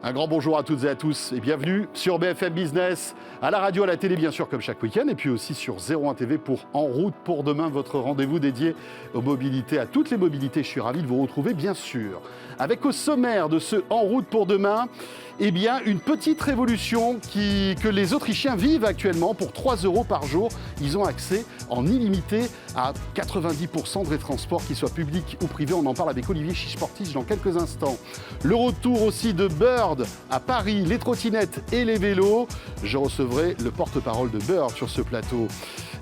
Un grand bonjour à toutes et à tous et bienvenue sur BFM Business, à la radio, à la télé bien sûr comme chaque week-end et puis aussi sur 01 TV pour En route pour demain, votre rendez-vous dédié aux mobilités, à toutes les mobilités. Je suis ravi de vous retrouver bien sûr. Avec au sommaire de ce En route pour demain, eh bien, une petite révolution que les Autrichiens vivent actuellement. Pour 3 € par jour, ils ont accès en illimité à 90% des transports, qu'ils soient publics ou privés. On en parle avec Olivier Chiche-Portiche dans quelques instants. Le retour aussi de Bird à Paris, les trottinettes et les vélos. Je recevrai le porte-parole de Bird sur ce plateau.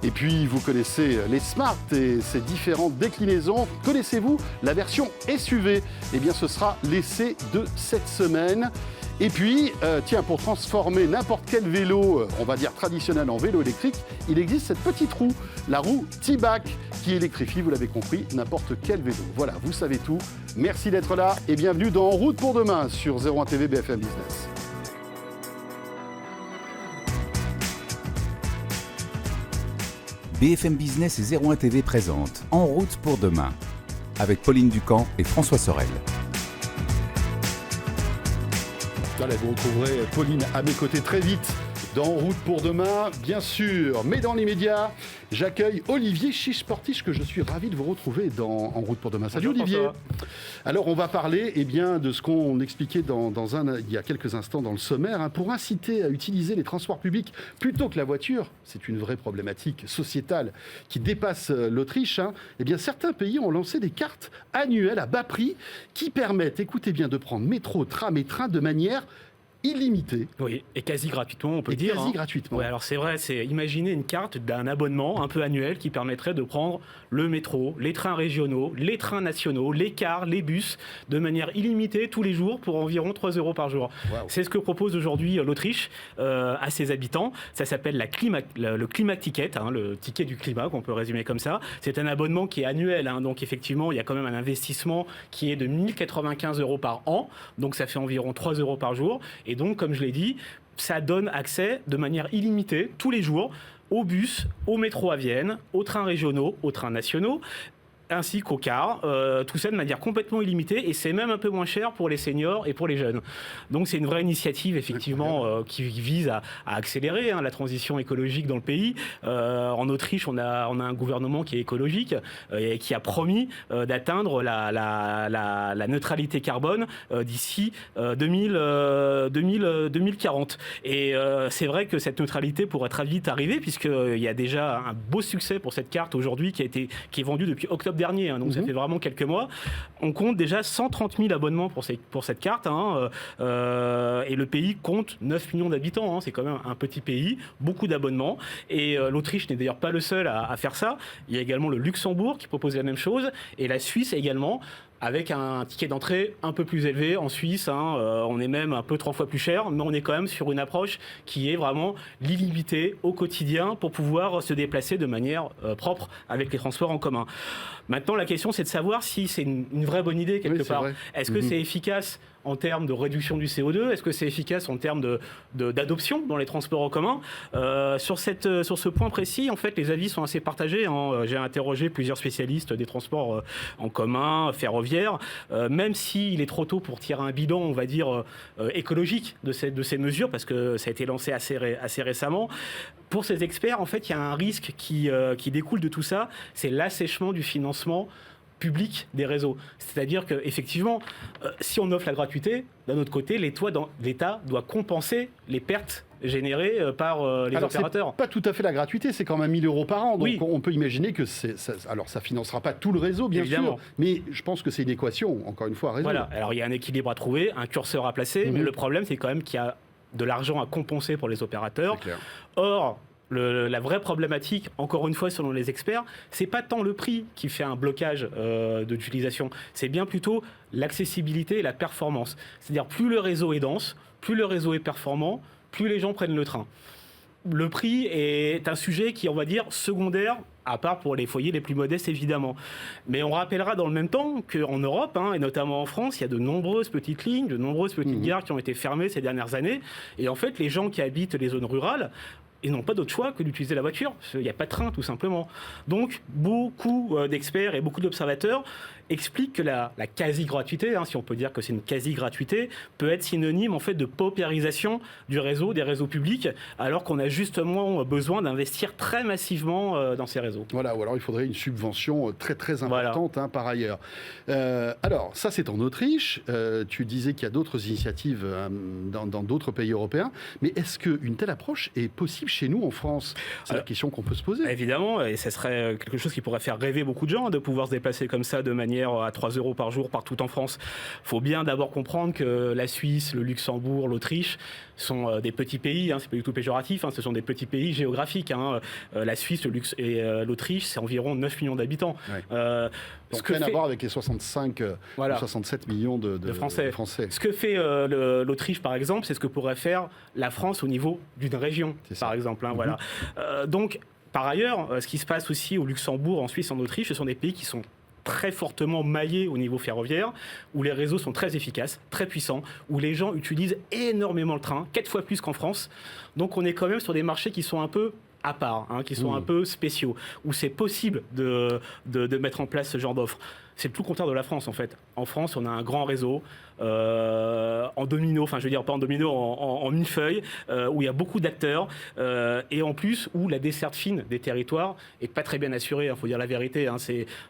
Et puis, vous connaissez les Smart et ses différentes déclinaisons. Connaissez-vous la version SUV ? Eh bien, ce sera l'essai de cette semaine. Et puis, pour transformer n'importe quel vélo, on va dire traditionnel, en vélo électrique, il existe cette petite roue, la roue T-Back, qui électrifie, vous l'avez compris, n'importe quel vélo. Voilà, vous savez tout. Merci d'être là et bienvenue dans En route pour demain sur 01 TV BFM Business. BFM Business et 01 TV présente En route pour demain, avec Pauline Ducamp et François Sorel. Voilà, vous retrouverez Pauline à mes côtés très vite dans En route pour demain, bien sûr. Mais dans l'immédiat, j'accueille Olivier Chiche-Portiche, que je suis ravi de vous retrouver dans En route pour demain. Salut Olivier. Alors, on va parler de ce qu'on expliquait il y a quelques instants dans le sommaire, pour inciter à utiliser les transports publics plutôt que la voiture. C'est une vraie problématique sociétale qui dépasse l'Autriche. Certains pays ont lancé des cartes annuelles à bas prix qui permettent, écoutez bien, de prendre métro, tram et train de manière illimité. Oui, et quasi gratuitement, on peut dire. Quasi gratuitement. Ouais, alors c'est vrai, imaginez une carte d'un abonnement un peu annuel qui permettrait de prendre le métro, les trains régionaux, les trains nationaux, les cars, les bus, de manière illimitée tous les jours pour environ 3 € par jour. Wow. C'est ce que propose aujourd'hui l'Autriche à ses habitants. Ça s'appelle le Climat Ticket, le ticket du climat, qu'on peut résumer comme ça. C'est un abonnement qui est annuel, donc effectivement, il y a quand même un investissement qui est de 1095 € par an, donc ça fait environ 3 € par jour. Et donc, comme je l'ai dit, ça donne accès de manière illimitée, tous les jours, aux bus, au métro à Vienne, aux trains régionaux, aux trains nationaux, ainsi qu'aux cars, tout ça de manière complètement illimitée, et c'est même un peu moins cher pour les seniors et pour les jeunes. Donc c'est une vraie initiative effectivement qui vise à accélérer la transition écologique dans le pays. En Autriche, on a un gouvernement qui est écologique et qui a promis d'atteindre la neutralité carbone d'ici 2040. Et c'est vrai que cette neutralité pourrait très vite arriver, puisqu'il y a déjà un beau succès pour cette carte aujourd'hui qui est vendue depuis octobre dernier, donc ça fait vraiment quelques mois. On compte déjà 130 000 abonnements pour cette carte, et le pays compte 9 millions d'habitants, c'est quand même un petit pays, beaucoup d'abonnements, et l'Autriche n'est d'ailleurs pas le seul à faire ça. Il y a également le Luxembourg qui propose la même chose, et la Suisse également, avec un ticket d'entrée un peu plus élevé en Suisse. On est même un peu 3 fois plus cher, mais on est quand même sur une approche qui est vraiment l'illimité au quotidien pour pouvoir se déplacer de manière propre avec les transports en commun. Maintenant, la question, c'est de savoir si c'est une vraie bonne idée quelque part. Est-ce que c'est efficace en termes de réduction du CO2 ? Est-ce que c'est efficace en termes d'adoption dans les transports en commun ? Sur ce point précis, en fait, les avis sont assez partagés. J'ai interrogé plusieurs spécialistes des transports en commun, ferroviaires, même s'il est trop tôt pour tirer un bilan, on va dire, écologique de ces mesures, parce que ça a été lancé assez récemment. Pour ces experts, en fait, il y a un risque qui découle de tout ça, c'est l'assèchement du financement public des réseaux. C'est-à-dire qu'effectivement, si on offre la gratuité, d'un autre côté, l'État doit compenser les pertes générées par les opérateurs. C'est pas tout à fait la gratuité, c'est quand même 1 000 € par an. Donc on peut imaginer que ça financera pas tout le réseau, bien sûr, mais je pense que c'est une équation, encore une fois, à résoudre. Voilà, alors il y a un équilibre à trouver, un curseur à placer, mais le problème, c'est quand même qu'il y a de l'argent à compenser pour les opérateurs. Or, la vraie problématique, encore une fois selon les experts, c'est pas tant le prix qui fait un blocage d'utilisation, c'est bien plutôt l'accessibilité et la performance. C'est-à-dire plus le réseau est dense, plus le réseau est performant, plus les gens prennent le train. Le prix est un sujet qui, on va dire, secondaire, à part pour les foyers les plus modestes, évidemment. Mais on rappellera dans le même temps qu'en Europe, et notamment en France, il y a de nombreuses petites lignes, de nombreuses petites gares qui ont été fermées ces dernières années. Et en fait, les gens qui habitent les zones rurales ils n'ont pas d'autre choix que d'utiliser la voiture. Il n'y a pas de train, tout simplement. Donc, beaucoup d'experts et beaucoup d'observateurs expliquent que la quasi-gratuité, si on peut dire que c'est une quasi-gratuité, peut être synonyme en fait de paupérisation du réseau, des réseaux publics, alors qu'on a justement besoin d'investir très massivement dans ces réseaux. Voilà, ou alors il faudrait une subvention très très importante par ailleurs. Alors, ça c'est en Autriche. Tu disais qu'il y a d'autres initiatives dans d'autres pays européens, mais est-ce qu'une telle approche est possible chez nous en France? C'est la question qu'on peut se poser. Évidemment, et ça serait quelque chose qui pourrait faire rêver beaucoup de gens, de pouvoir se déplacer comme ça de manière à 3 € par jour partout en France. Il faut bien d'abord comprendre que la Suisse, le Luxembourg, l'Autriche sont des petits pays, c'est pas du tout péjoratif, ce sont des petits pays géographiques. La Suisse, et l'Autriche, c'est environ 9 millions d'habitants. Ouais. Donc rien à voir avec les 65 ou 67 millions de Français. Ce que fait l'Autriche, par exemple, c'est ce que pourrait faire la France au niveau d'une région, par exemple. Voilà. Donc, par ailleurs, ce qui se passe aussi au Luxembourg, en Suisse, en Autriche, ce sont des pays qui sont très fortement maillés au niveau ferroviaire, où les réseaux sont très efficaces, très puissants, où les gens utilisent énormément le train, 4 fois plus qu'en France. Donc on est quand même sur des marchés qui sont un peu à part, qui sont un peu spéciaux, où c'est possible de mettre en place ce genre d'offres. C'est tout le contraire de la France, en fait. En France, on a un grand réseau, en domino, enfin, je veux dire, pas en domino, en millefeuille, où il y a beaucoup d'acteurs, et en plus, où la desserte fine des territoires est pas très bien assurée, faut dire la vérité.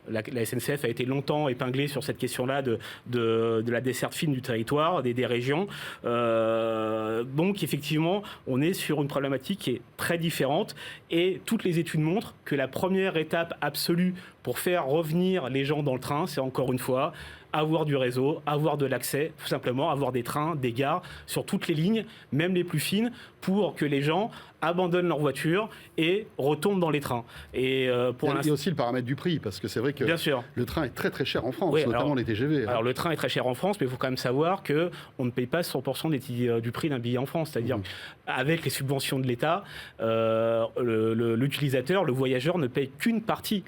La SNCF a été longtemps épinglée sur cette question-là de la desserte fine du territoire, des régions. Donc, effectivement, on est sur une problématique qui est très différente, et toutes les études montrent que la première étape absolue pour faire revenir les gens dans le train, c'est encore une fois avoir du réseau, avoir de l'accès, tout simplement avoir des trains, des gares sur toutes les lignes, même les plus fines, pour que les gens abandonnent leur voiture et retombent dans les trains. Et il y a aussi le paramètre du prix, parce que c'est vrai que le train est très très cher en France, notamment les TGV. Alors le train est très cher en France, mais il faut quand même savoir qu'on ne paye pas 100% du prix d'un billet en France. C'est-à-dire avec les subventions de l'État, l'utilisateur, le voyageur ne paye qu'une partie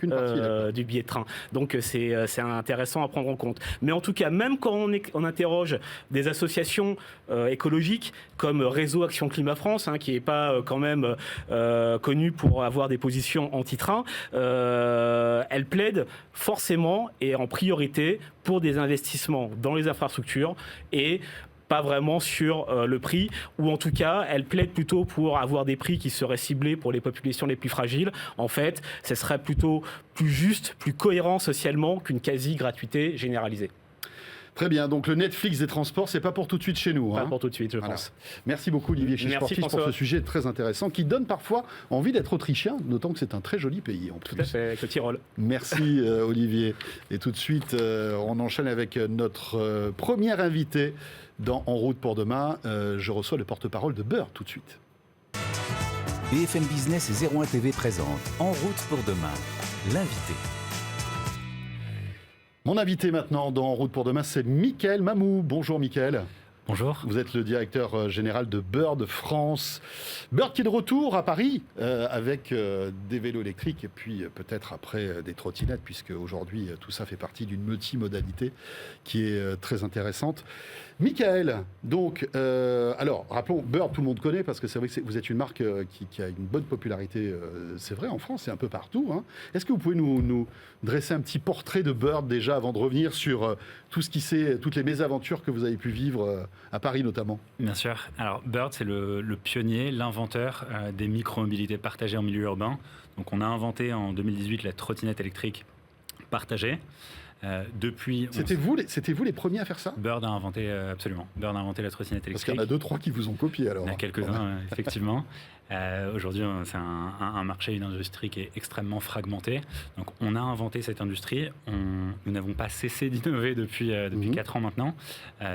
du billet de train. Donc c'est intéressant à prendre en compte. Mais en tout cas, même quand on interroge des associations écologiques comme Réseau Action Climat France, qui n'est pas quand même connue pour avoir des positions anti-train, elle plaide forcément et en priorité pour des investissements dans les infrastructures et pas vraiment sur le prix, ou en tout cas, elle plaide plutôt pour avoir des prix qui seraient ciblés pour les populations les plus fragiles. En fait, ce serait plutôt plus juste, plus cohérent socialement qu'une quasi-gratuité généralisée. Très bien, donc le Netflix des transports, c'est pas pour tout de suite chez nous. Pas pour tout de suite, je pense. Merci beaucoup Olivier Chiche-Portis pour ce sujet très intéressant qui donne parfois envie d'être autrichien, notant que c'est un très joli pays en plus. Tout à fait, avec le Tyrol. Merci Olivier. Et tout de suite, on enchaîne avec notre premier invité dans En route pour demain. Je reçois le porte-parole de Bird tout de suite. BFM Business et 01 TV présente En route pour demain, l'invité. Mon invité maintenant dans En route pour demain, c'est Mickaël Mamou. Bonjour Mickaël. Bonjour. Vous êtes le directeur général de Bird France. Bird qui est de retour à Paris avec des vélos électriques et puis peut-être après des trottinettes, puisque aujourd'hui tout ça fait partie d'une multimodalité qui est très intéressante. Mickaël, donc, alors rappelons, Bird, tout le monde connaît parce que c'est vrai que vous êtes une marque qui a une bonne popularité, c'est vrai, en France et un peu partout. Est-ce que vous pouvez nous dresser un petit portrait de Bird déjà avant de revenir sur toutes les mésaventures que vous avez pu vivre à Paris notamment? Bien sûr. Alors Bird, c'est le pionnier, l'inventeur des micro-mobilités partagées en milieu urbain. Donc on a inventé en 2018 la trottinette électrique partagée. C'était vous les premiers à faire ça? Bird a inventé, absolument. Bird a inventé la trottinette électrique. Parce qu'il y en a 2-3 qui vous ont copié alors. Il y en a quelques-uns, effectivement. Aujourd'hui, c'est un marché, une industrie qui est extrêmement fragmentée. Donc, on a inventé cette industrie. Nous n'avons pas cessé d'innover depuis 4 ans maintenant.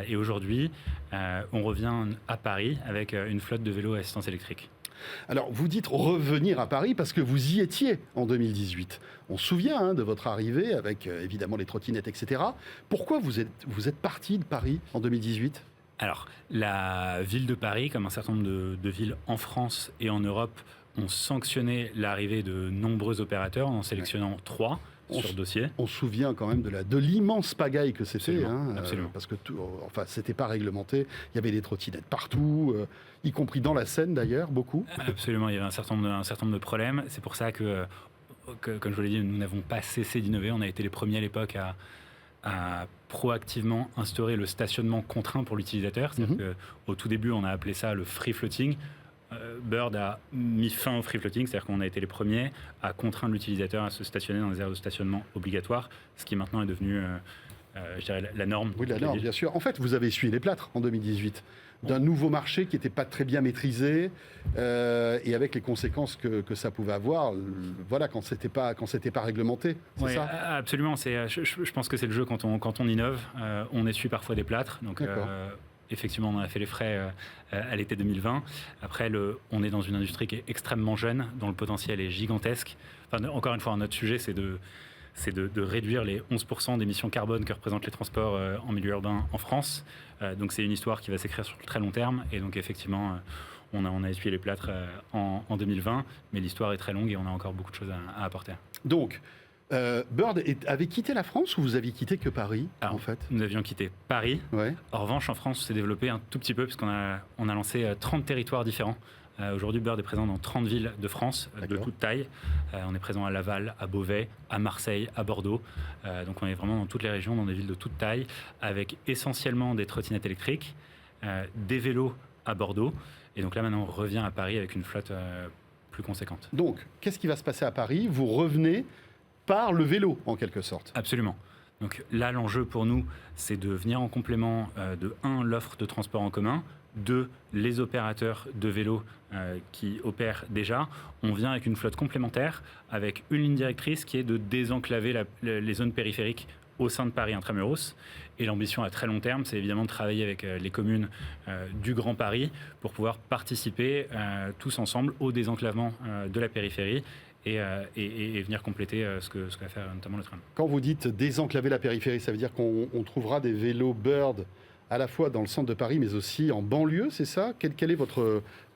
Et aujourd'hui, on revient à Paris avec une flotte de vélos à assistance électrique. Alors, vous dites revenir à Paris parce que vous y étiez en 2018. On se souvient de votre arrivée avec évidemment les trottinettes, etc. Pourquoi vous êtes parti de Paris en 2018 ? Alors, la ville de Paris, comme un certain nombre de villes en France et en Europe, ont sanctionné l'arrivée de nombreux opérateurs en sélectionnant 3. sur dossier. On se souvient quand même de l'immense pagaille que c'était, Absolument. parce que c'était pas réglementé. Il y avait des trottinettes partout, y compris dans la Seine d'ailleurs, beaucoup. Absolument, il y avait un certain nombre de problèmes. C'est pour ça que, comme je vous l'ai dit, nous n'avons pas cessé d'innover. On a été les premiers à l'époque à proactivement instaurer le stationnement contraint pour l'utilisateur. C'est-à-dire qu'au tout début, on a appelé ça le free floating. Bird a mis fin au free floating, c'est-à-dire qu'on a été les premiers à contraindre l'utilisateur à se stationner dans les aires de stationnement obligatoires, ce qui maintenant est devenu, je dirais, la norme. Oui, la norme, bien sûr. En fait, vous avez essuyé les plâtres en 2018 d'un nouveau marché qui n'était pas très bien maîtrisé et avec les conséquences que ça pouvait avoir. Voilà, quand c'était pas réglementé, c'est oui, ça. Absolument. Je pense que c'est le jeu quand on innove. On essuie parfois des plâtres. Donc, effectivement, on en a fait les frais à l'été 2020. Après, on est dans une industrie qui est extrêmement jeune, dont le potentiel est gigantesque. Enfin, encore une fois, notre sujet, c'est de réduire les 11% d'émissions carbone que représentent les transports en milieu urbain en France. Donc, c'est une histoire qui va s'écrire sur le très long terme. Et donc, effectivement, on a essuyé les plâtres en 2020. Mais l'histoire est très longue et on a encore beaucoup de choses à apporter. Donc, Bird avait quitté la France ou vous aviez quitté que Paris, en fait? Nous avions quitté Paris. Ouais. En revanche, en France, on s'est développé un tout petit peu puisqu'on a lancé 30 territoires différents. Aujourd'hui, Bird est présent dans 30 villes de France, de toute taille. On est présent à Laval, à Beauvais, à Marseille, à Bordeaux. Donc on est vraiment dans toutes les régions, dans des villes de toute taille, avec essentiellement des trottinettes électriques, des vélos à Bordeaux. Et donc là, maintenant, on revient à Paris avec une flotte plus conséquente. Donc, qu'est-ce qui va se passer à Paris? Vous revenez par le vélo, en quelque sorte. Absolument. Donc là, l'enjeu pour nous, c'est de venir en complément de 1, l'offre de transport en commun, 2, les opérateurs de vélos qui opèrent déjà. On vient avec une flotte complémentaire, avec une ligne directrice qui est de désenclaver les zones périphériques au sein de Paris intramuros. Et l'ambition à très long terme, c'est évidemment de travailler avec les communes du Grand Paris pour pouvoir participer tous ensemble au désenclavement de la périphérie et venir compléter ce que va faire notamment le tram. Quand vous dites désenclaver la périphérie, ça veut dire qu'on trouvera des vélos Bird à la fois dans le centre de Paris, mais aussi en banlieue, c'est ça? Quelle est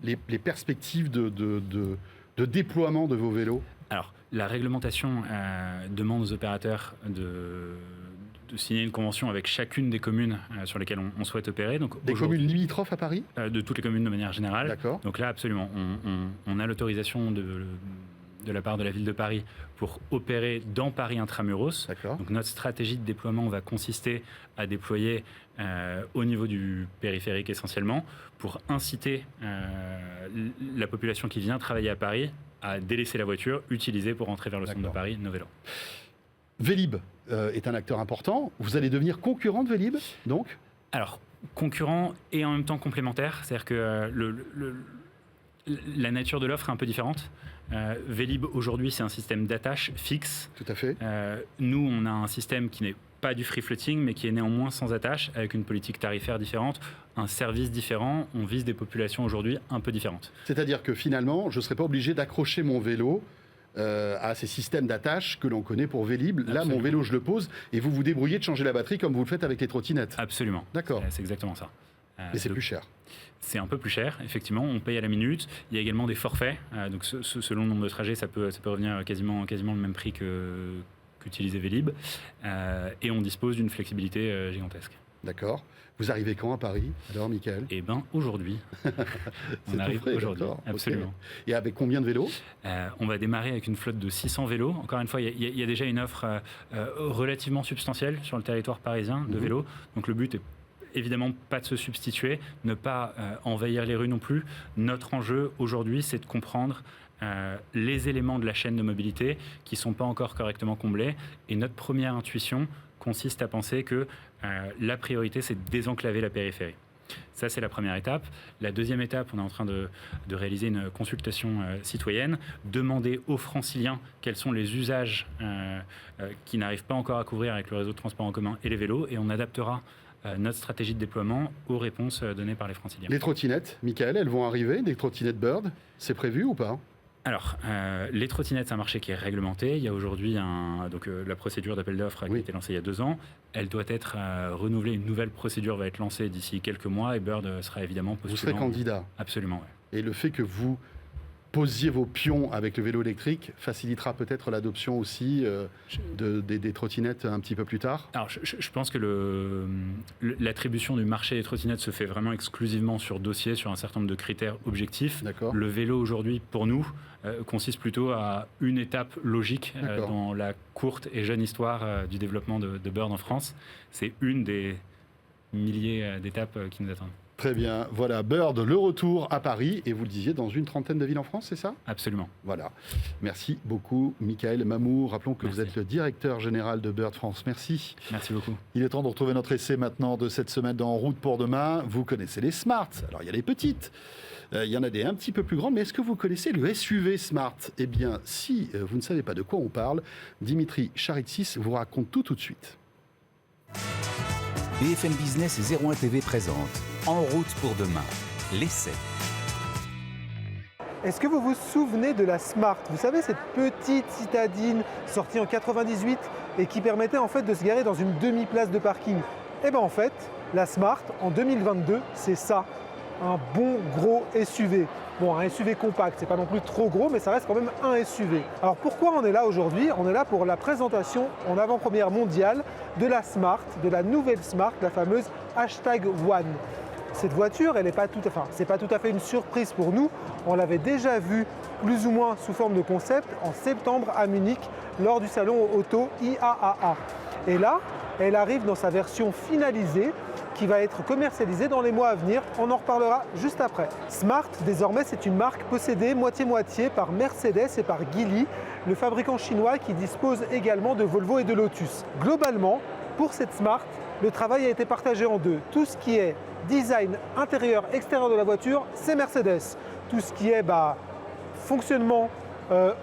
les perspectives de déploiement de vos vélos? Alors, la réglementation demande aux opérateurs de signer une convention avec chacune des communes sur lesquelles on souhaite opérer. Donc, des communes limitrophes à Paris? De toutes les communes de manière générale. D'accord. Donc là, absolument, on a l'autorisation de la part de la ville de Paris pour opérer dans Paris intramuros. D'accord. Donc notre stratégie de déploiement va consister à déployer au niveau du périphérique essentiellement pour inciter la population qui vient travailler à Paris à délaisser la voiture, utiliser pour rentrer vers le centre de Paris nos vélos. Vélib est un acteur important. Vous allez devenir concurrent de Vélib, donc? Alors, concurrent et en même temps complémentaire. C'est-à-dire que la nature de l'offre est un peu différente. Vélib, aujourd'hui, c'est un système d'attache fixe. Tout à fait. Nous, on a un système qui n'est pas du free floating, mais qui est néanmoins sans attache, avec une politique tarifaire différente, un service différent. On vise des populations aujourd'hui un peu différentes. C'est-à-dire que finalement, je ne serais pas obligé d'accrocher mon vélo à ces systèmes d'attache que l'on connaît pour Vélib. Là, mon vélo, je le pose et vous vous débrouillez de changer la batterie comme vous le faites avec les trottinettes. Absolument. D'accord. C'est exactement ça. Mais c'est plus cher. C'est un peu plus cher, effectivement. On paye à la minute. Il y a également des forfaits. Donc, selon le nombre de trajets, ça peut revenir quasiment le même prix qu'utiliser Vélib. Et on dispose d'une flexibilité gigantesque. D'accord. Vous arrivez quand à Paris, alors, Michael? Eh bien, aujourd'hui. On arrive aujourd'hui, absolument. Okay. Et avec combien de vélos? On va démarrer avec une flotte de 600 vélos. Encore une fois, il y a déjà une offre relativement substantielle sur le territoire parisien de vélos. Donc, le but est évidemment pas de se substituer, ne pas envahir les rues non plus. Notre enjeu aujourd'hui, c'est de comprendre les éléments de la chaîne de mobilité qui ne sont pas encore correctement comblés. Et notre première intuition consiste à penser que la priorité, c'est de désenclaver la périphérie. Ça, c'est la première étape. La deuxième étape, on est en train de réaliser une consultation citoyenne, demander aux franciliens quels sont les usages qui n'arrivent pas encore à couvrir avec le réseau de transport en commun et les vélos, et on adaptera notre stratégie de déploiement aux réponses données par les franciliens. Les trottinettes, Michael, elles vont arriver, des trottinettes Bird, c'est prévu ou pas? Alors, les trottinettes, c'est un marché qui est réglementé. Il y a aujourd'hui la procédure d'appel d'offres qui a été lancée il y a 2 ans. Elle doit être renouvelée. Une nouvelle procédure va être lancée d'ici quelques mois et Bird sera évidemment postulant. Vous serez candidat? Absolument, oui. Et le fait que vous posiez vos pions avec le vélo électrique facilitera peut-être l'adoption aussi des trottinettes un petit peu plus tard. Alors, je pense que l'attribution du marché des trottinettes se fait vraiment exclusivement sur dossier, sur un certain nombre de critères objectifs. D'accord. Le vélo aujourd'hui, pour nous, consiste plutôt à une étape logique dans la courte et jeune histoire du développement de Bird en France. C'est une des milliers d'étapes qui nous attendent. Très bien. Voilà, Bird, le retour à Paris. Et vous le disiez, dans une trentaine de villes en France, c'est ça ? Absolument. Voilà. Merci beaucoup, Michael Mamou. Rappelons que Merci. vous êtes le directeur général de Bird France. Merci. Merci beaucoup. Il est temps de retrouver notre essai maintenant de cette semaine dans En route pour demain. Vous connaissez les Smart. Alors, il y a les petites. Il y en a des un petit peu plus grandes. Mais est-ce que vous connaissez le SUV Smart ? Eh bien, si vous ne savez pas de quoi on parle, Dimitri Charitsis vous raconte tout de suite. BFM Business et 01 TV présente En route pour demain, l'essai. Est-ce que vous vous souvenez de la Smart ? Vous savez, cette petite citadine sortie en 98 et qui permettait en fait de se garer dans une demi-place de parking. Eh bien en fait, la Smart en 2022, c'est ça, un bon gros SUV. Bon, un SUV compact, c'est pas non plus trop gros, mais ça reste quand même un SUV. Alors pourquoi on est là aujourd'hui ? On est là pour la présentation en avant-première mondiale de la Smart, de la nouvelle Smart, la fameuse #One. Cette voiture, elle n'est pas c'est pas tout à fait une surprise pour nous. On l'avait déjà vue plus ou moins sous forme de concept en septembre à Munich lors du salon auto IAAA. Et là, elle arrive dans sa version finalisée qui va être commercialisée dans les mois à venir. On en reparlera juste après. Smart, désormais, c'est une marque possédée moitié-moitié par Mercedes et par Geely, le fabricant chinois qui dispose également de Volvo et de Lotus. Globalement, pour cette Smart, le travail a été partagé en deux. Tout ce qui est design intérieur, extérieur de la voiture, c'est Mercedes. Tout ce qui est fonctionnement,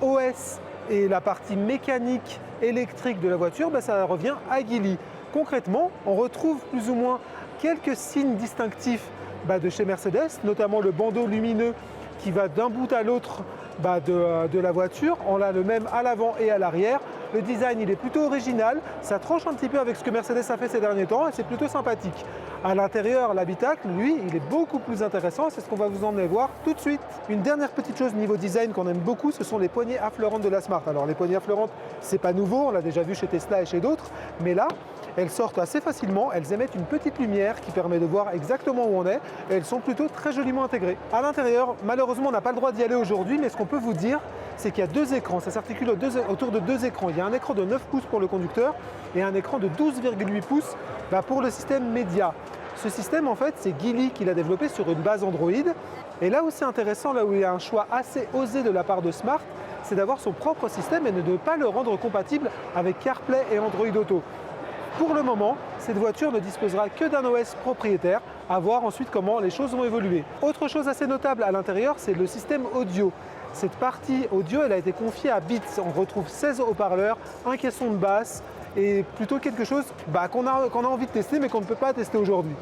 OS et la partie mécanique, électrique de la voiture, ça revient à Geely. Concrètement, on retrouve plus ou moins quelques signes distinctifs de chez Mercedes, notamment le bandeau lumineux qui va d'un bout à l'autre de la voiture. On l'a le même à l'avant et à l'arrière. Le design, il est plutôt original. Ça tranche un petit peu avec ce que Mercedes a fait ces derniers temps et c'est plutôt sympathique. À l'intérieur, l'habitacle, lui, il est beaucoup plus intéressant. C'est ce qu'on va vous emmener voir tout de suite. Une dernière petite chose niveau design qu'on aime beaucoup, ce sont les poignées affleurantes de la Smart. Alors les poignées affleurantes, c'est pas nouveau. On l'a déjà vu chez Tesla et chez d'autres. Mais là, elles sortent assez facilement, elles émettent une petite lumière qui permet de voir exactement où on est et elles sont plutôt très joliment intégrées. À l'intérieur, malheureusement, on n'a pas le droit d'y aller aujourd'hui, mais ce qu'on peut vous dire, c'est qu'il y a deux écrans, ça s'articule autour de deux écrans. Il y a un écran de 9 pouces pour le conducteur et un écran de 12,8 pouces pour le système média. Ce système, en fait, c'est Geely qui l'a développé sur une base Android. Et là où c'est intéressant, là où il y a un choix assez osé de la part de Smart, c'est d'avoir son propre système et de ne pas le rendre compatible avec CarPlay et Android Auto. Pour le moment, cette voiture ne disposera que d'un OS propriétaire, à voir ensuite comment les choses vont évoluer. Autre chose assez notable à l'intérieur, c'est le système audio. Cette partie audio, elle a été confiée à Beats. On retrouve 16 haut-parleurs, un caisson de basse et plutôt quelque chose qu'on a envie de tester mais qu'on ne peut pas tester aujourd'hui.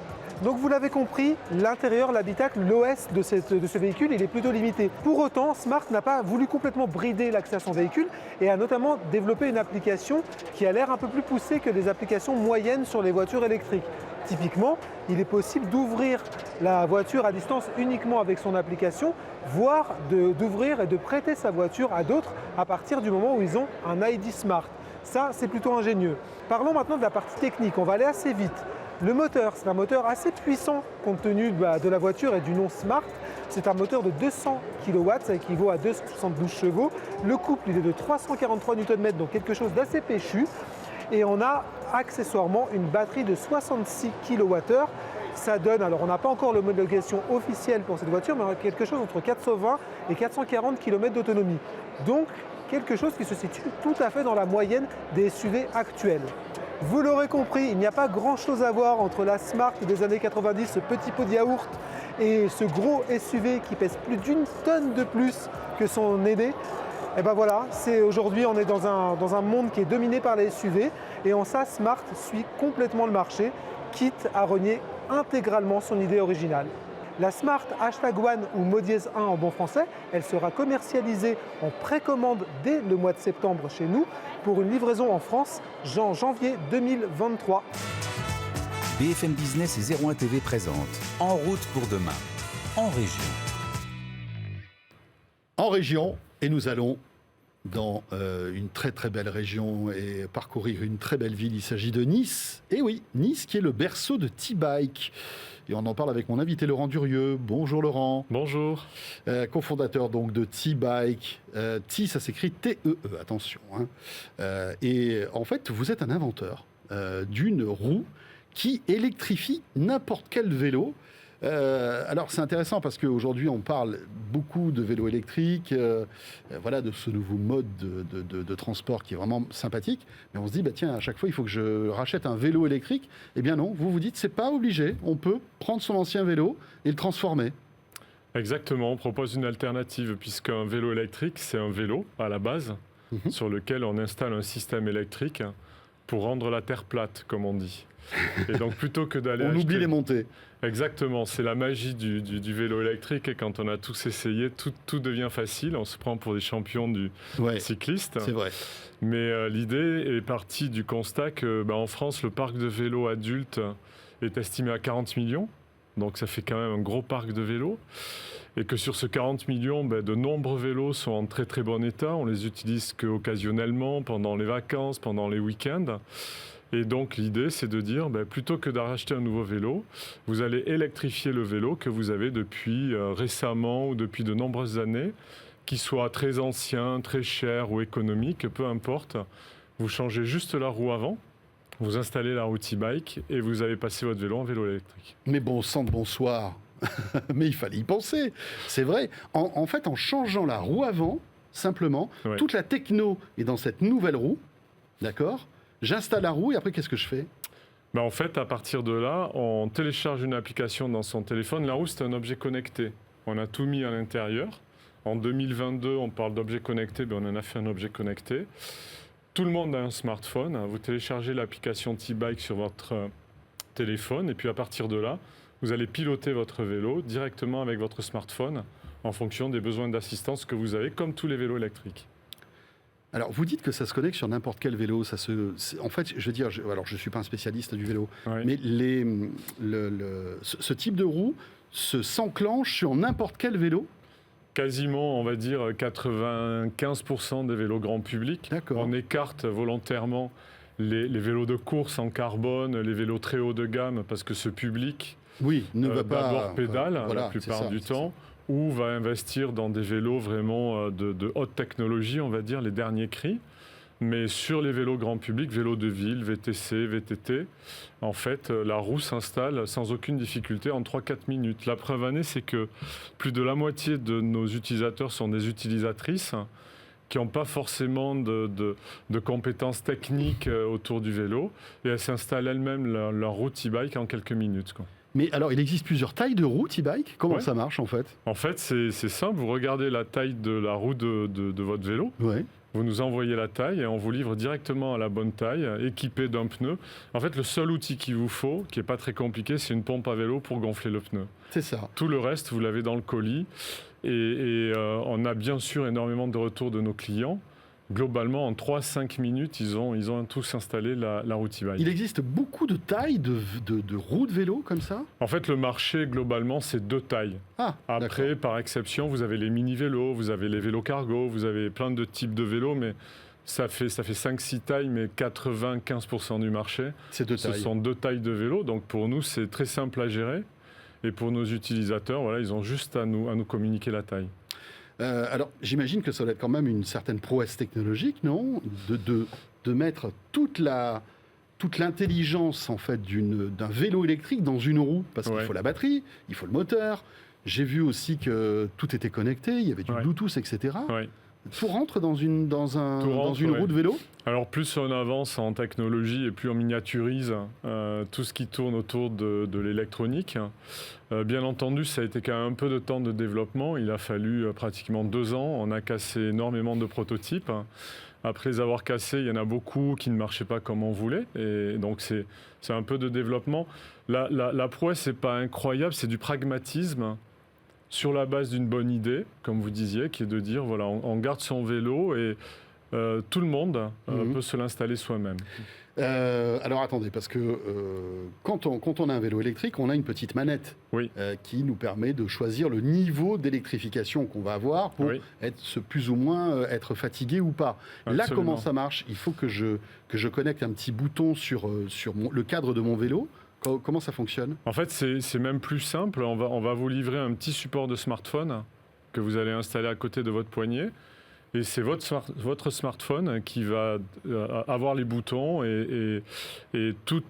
Donc vous l'avez compris, l'intérieur, l'habitacle, l'OS de ce véhicule, il est plutôt limité. Pour autant, Smart n'a pas voulu complètement brider l'accès à son véhicule et a notamment développé une application qui a l'air un peu plus poussée que des applications moyennes sur les voitures électriques. Typiquement, il est possible d'ouvrir la voiture à distance uniquement avec son application, voire d'ouvrir et de prêter sa voiture à d'autres à partir du moment où ils ont un ID Smart. Ça, c'est plutôt ingénieux. Parlons maintenant de la partie technique, on va aller assez vite. Le moteur, c'est un moteur assez puissant compte tenu de la voiture et du nom Smart. C'est un moteur de 200 kW, ça équivaut à 272 chevaux. Le couple, il est de 343 Nm, donc quelque chose d'assez péchu. Et on a accessoirement une batterie de 66 kWh. Ça donne, alors on n'a pas encore l'homologation officielle pour cette voiture, mais on a quelque chose entre 420 et 440 km d'autonomie. Donc, quelque chose qui se situe tout à fait dans la moyenne des SUV actuels. Vous l'aurez compris, il n'y a pas grand-chose à voir entre la Smart des années 90, ce petit pot de yaourt, et ce gros SUV qui pèse plus d'1 tonne de plus que son aîné. Et ben voilà, aujourd'hui on est dans un monde qui est dominé par les SUV, et en ça Smart suit complètement le marché, quitte à renier intégralement son idée originale. La Smart #One ou Modiez 1 en bon français, elle sera commercialisée en précommande dès le mois de septembre chez nous pour une livraison en France en janvier 2023. BFM Business et 01 TV présente En route pour demain, en région. en région et nous allons dans une très très belle région et parcourir une très belle ville. Il s'agit de Nice. Et oui, Nice qui est le berceau de T-Bike. Et on en parle avec mon invité Laurent Durieux. Bonjour Laurent. Bonjour. Cofondateur donc de T-Bike. T, ça s'écrit T-E-E, attention. Et en fait, vous êtes un inventeur d'une roue qui électrifie n'importe quel vélo. Alors c'est intéressant parce qu'aujourd'hui on parle beaucoup de vélo électrique, voilà, de ce nouveau mode de transport qui est vraiment sympathique, mais on se dit bah tiens, à chaque fois il faut que je rachète un vélo électrique. Eh bien non, vous dites c'est pas obligé, on peut prendre son ancien vélo et le transformer. Exactement, on propose une alternative puisqu'un vélo électrique c'est un vélo à la base sur lequel on installe un système électrique pour rendre la terre plate comme on dit. Et donc plutôt que d'aller on oublie les montées. Exactement, c'est la magie du vélo électrique et quand on a tous essayé, tout devient facile, on se prend pour des champions du cycliste. C'est vrai. Mais l'idée est partie du constat que en France, le parc de vélos adultes est estimé à 40 millions, donc ça fait quand même un gros parc de vélos. Et que sur ce 40 millions, de nombreux vélos sont en très très bon état, on les utilise qu'occasionnellement, pendant les vacances, pendant les week-ends. Et donc l'idée, c'est de dire, plutôt que d'acheter un nouveau vélo, vous allez électrifier le vélo que vous avez depuis récemment ou depuis de nombreuses années, qu'il soit très ancien, très cher ou économique, peu importe. Vous changez juste la roue avant, vous installez la roue T-Bike et vous avez passé votre vélo en vélo électrique. Mais bon sang de bonsoir. Mais il fallait y penser. C'est vrai. En fait, en changeant la roue avant, simplement, toute la techno est dans cette nouvelle roue, d'accord ? J'installe la roue et après, qu'est-ce que je fais ? En fait, à partir de là, on télécharge une application dans son téléphone. La roue, c'est un objet connecté. On a tout mis à l'intérieur. En 2022, on parle d'objet connecté, on en a fait un objet connecté. Tout le monde a un smartphone. Vous téléchargez l'application T-Bike sur votre téléphone et puis à partir de là, vous allez piloter votre vélo directement avec votre smartphone en fonction des besoins d'assistance que vous avez, comme tous les vélos électriques. Alors, vous dites que ça se connecte sur n'importe quel vélo. En fait, je veux dire, alors je ne suis pas un spécialiste du vélo, mais ce type de roue s'enclenche sur n'importe quel vélo ? Quasiment, on va dire, 95% des vélos grand public. D'accord. On écarte volontairement les vélos de course en carbone, les vélos très haut de gamme, parce que ce public ne va pas d'abord pédale la plupart du temps, ou va investir dans des vélos vraiment de haute technologie, on va dire, les derniers cris. Mais sur les vélos grand public, vélos de ville, VTC, VTT, en fait, la roue s'installe sans aucune difficulté en 3-4 minutes. La preuve en est, c'est que plus de la moitié de nos utilisateurs sont des utilisatrices qui n'ont pas forcément de compétences techniques autour du vélo, et elles s'installent elles-mêmes leur roue T-Bike en quelques minutes, quoi. Mais alors, il existe plusieurs tailles de roues T-Bike ? Comment ça marche en fait ? En fait, c'est simple. Vous regardez la taille de la roue de votre vélo. Ouais. Vous nous envoyez la taille et on vous livre directement à la bonne taille, équipé d'un pneu. En fait, le seul outil qu'il vous faut, qui n'est pas très compliqué, c'est une pompe à vélo pour gonfler le pneu. C'est ça. Tout le reste, vous l'avez dans le colis. Et on a bien sûr énormément de retours de nos clients. Globalement, en 3-5 minutes, ils ont tous installé la roue T-Bike. Il existe beaucoup de tailles de roues de vélo comme ça ? En fait, le marché, globalement, c'est 2 tailles. Après, d'accord. par exception, vous avez les mini-vélos, vous avez les vélos cargo, vous avez plein de types de vélos, mais ça fait 5-6 tailles, mais 95% du marché, ce sont 2 tailles de vélos. Donc pour nous, c'est très simple à gérer. Et pour nos utilisateurs, ils ont juste à nous communiquer la taille. Alors, j'imagine que ça doit être quand même une certaine prouesse technologique, non ? De mettre toute l'intelligence en fait d'un vélo électrique dans une roue, parce qu'il faut la batterie, il faut le moteur. J'ai vu aussi que tout était connecté, il y avait du Bluetooth, etc. Tout rentre dans une roue de vélo ? Alors, plus on avance en technologie et plus on miniaturise tout ce qui tourne autour de l'électronique. Bien entendu, ça a été quand même un peu de temps de développement. Il a fallu pratiquement 2 ans. On a cassé énormément de prototypes. Après les avoir cassés, il y en a beaucoup qui ne marchaient pas comme on voulait. Et donc, c'est un peu de développement. La prouesse, n'est pas incroyable, c'est du pragmatisme. Sur la base d'une bonne idée, comme vous disiez, qui est de dire, voilà, on garde son vélo et tout le monde peut se l'installer soi-même. Alors attendez, parce que quand on a un vélo électrique, on a une petite manette qui nous permet de choisir le niveau d'électrification qu'on va avoir pour être plus ou moins être fatigué ou pas. Absolument. Là, comment ça marche? Il faut que je connecte un petit bouton sur le cadre de mon vélo. Comment ça fonctionne? En fait, c'est même plus simple. On va vous livrer un petit support de smartphone que vous allez installer à côté de votre poignet. Et c'est votre smartphone qui va avoir les boutons et tous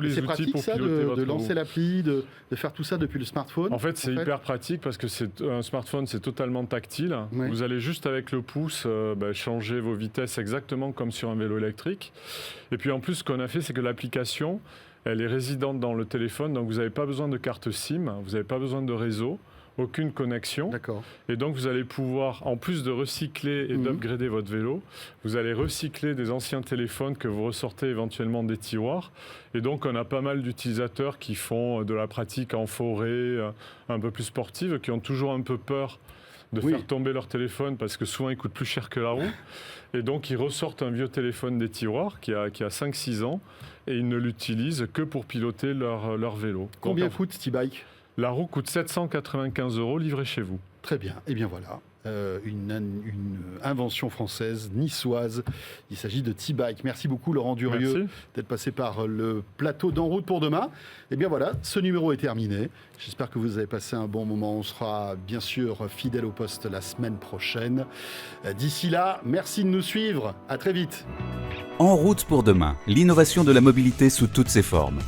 les outils pour piloter votre roue. C'est pratique ça, de lancer l'appli, de faire tout ça depuis le smartphone? En fait, c'est hyper pratique parce que un smartphone, c'est totalement tactile. Oui. Vous allez juste avec le pouce changer vos vitesses exactement comme sur un vélo électrique. Et puis en plus, ce qu'on a fait, c'est que l'application, elle est résidente dans le téléphone, donc vous n'avez pas besoin de carte SIM, vous n'avez pas besoin de réseau. Aucune connexion. D'accord. Et donc, vous allez pouvoir, en plus de recycler et d'upgrader votre vélo, vous allez recycler des anciens téléphones que vous ressortez éventuellement des tiroirs. Et donc, on a pas mal d'utilisateurs qui font de la pratique en forêt, un peu plus sportive, qui ont toujours un peu peur de faire tomber leur téléphone parce que souvent, il coûte plus cher que la roue. Et donc, ils ressortent un vieux téléphone des tiroirs qui a 5-6 ans et ils ne l'utilisent que pour piloter leur vélo. Combien coûte T-Bike ? La roue coûte 795 € livrée chez vous. Très bien. Et bien voilà, une invention française, niçoise. Il s'agit de T-Bike. Merci beaucoup Laurent Durieux d'être passé par le plateau d'En route pour demain. Et bien voilà, ce numéro est terminé. J'espère que vous avez passé un bon moment. On sera bien sûr fidèle au poste la semaine prochaine. D'ici là, merci de nous suivre. À très vite. En route pour demain, l'innovation de la mobilité sous toutes ses formes.